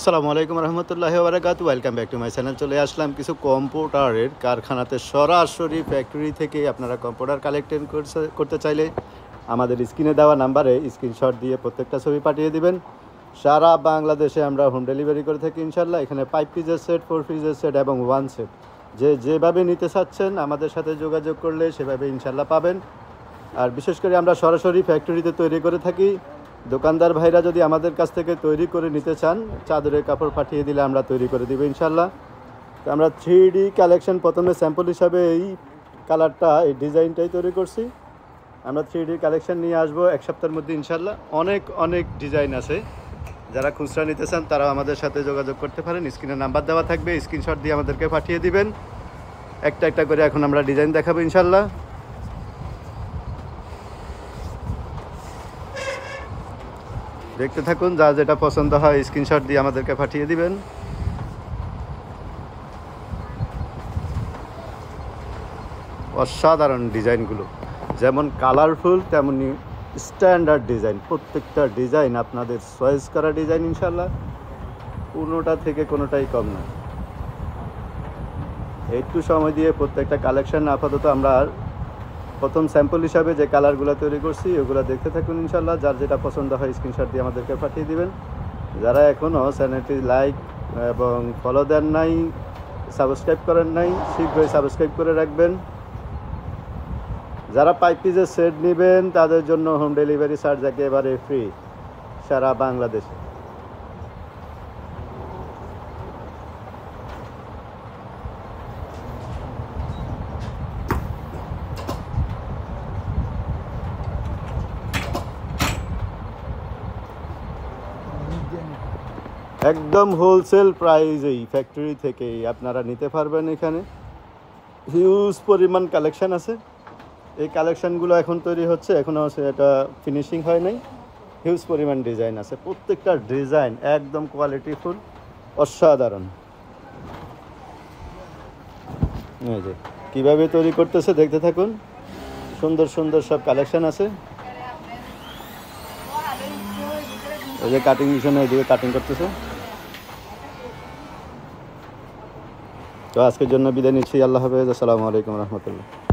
আসসালামু আলাইকুম রহমতুল্লাহি ওয়া বারাকাতুহু। Welcome back to my channel. চলে আসলাম কিছু কম্পিউটারের কারখানাতে সরাসরি ফ্যাক্টরি থেকে। আপনারা কম্পিউটার কালেক্টেন করতে চাইলে আমাদের স্ক্রিনে দেওয়া নাম্বারে স্ক্রিনশট দিয়ে প্রত্যেকটা ছবি পাঠিয়ে দিবেন। সারা বাংলাদেশে আমরা হোম ডেলিভারি করে থাকি ইনশাল্লাহ। এখানে 5 পিসের সেট, 4 পিসের সেট এবং 1 সেট যেভাবে নিতে চাচ্ছেন আমাদের সাথে যোগাযোগ করলে সেভাবে ইনশাল্লাহ পাবেন। আর বিশেষ করে আমরা সরাসরি ফ্যাক্টরিতে তৈরি করে থাকি। দোকানদার ভাইরা যদি আমাদের কাছ থেকে তৈরি করে নিতে চান, চাদরের কাপড় পাঠিয়ে দিলে আমরা তৈরি করে দিব ইনশাল্লাহ। তো আমরা 3D কালেকশন প্রথমে স্যাম্পল হিসাবে এই কালারটা, এই ডিজাইনটাই তৈরি করছি। আমরা 3D কালেকশন নিয়ে আসবো এক সপ্তাহের মধ্যে ইনশাল্লাহ। অনেক ডিজাইন আছে। যারা খুচরা নিতে চান তারা আমাদের সাথে যোগাযোগ করতে পারেন। স্ক্রিনে নাম্বার দেওয়া থাকবে, স্ক্রিনশট দিয়ে আমাদেরকে পাঠিয়ে দিবেন। একটা করে এখন আমরা ডিজাইন দেখাবো ইনশাল্লাহ। দেখতে থাকুন, যা যেটা পছন্দ হয় স্ক্রিনশট দিয়ে আমাদেরকে পাঠিয়ে দিবেন। অসাধারণ ডিজাইনগুলো, যেমন কালারফুল তেমনি স্ট্যান্ডার্ড ডিজাইন। প্রত্যেকটা ডিজাইন আপনাদের চয়েস করা ডিজাইন ইনশাল্লাহ, কোনোটা থেকে কোনোটাই কম না। একটু সময় দিয়ে প্রত্যেকটা কালেকশন আপাতত আমরা প্রথম স্যাম্পল হিসাবে যে কালারগুলো তৈরি করছি ওগুলো দেখতে থাকুন ইনশাল্লাহ। যার যেটা পছন্দ হয় স্ক্রিনশট দিয়ে আমাদেরকে পাঠিয়ে দিবেন। যারা এখনও চ্যানেলটি লাইক এবং ফলো দেন নাই, সাবস্ক্রাইব করেন নাই, শীঘ্রই সাবস্ক্রাইব করে রাখবেন। যারা 5 পিসের সেট নেবেন তাদের জন্য হোম ডেলিভারি চার্জ একেবারে ফ্রি সারা বাংলাদেশে। একদম হোলসেল প্রাইজেই ফ্যাক্টরি থেকেই আপনারা নিতে পারবেন। এখানে হিউজ পরিমাণ কালেকশান আছে। এই কালেকশানগুলো এখন তৈরি হচ্ছে, এখনও এটা ফিনিশিং হয় নাই। হিউজ পরিমাণ ডিজাইন আছে, প্রত্যেকটা ডিজাইন একদম কোয়ালিটিফুল, অসাধারণ। এই যে কীভাবে তৈরি করতেছে দেখতে থাকুন। সুন্দর সব কালেকশান আছে। এই যে কাটিং মিশনে এদিকে কাটিং করতেছে। তো আজকের জন্য বিদায় নিচ্ছি। আল্লাহ হাফেজ। আসসালামু আলাইকুম রহমতুল্লাহ।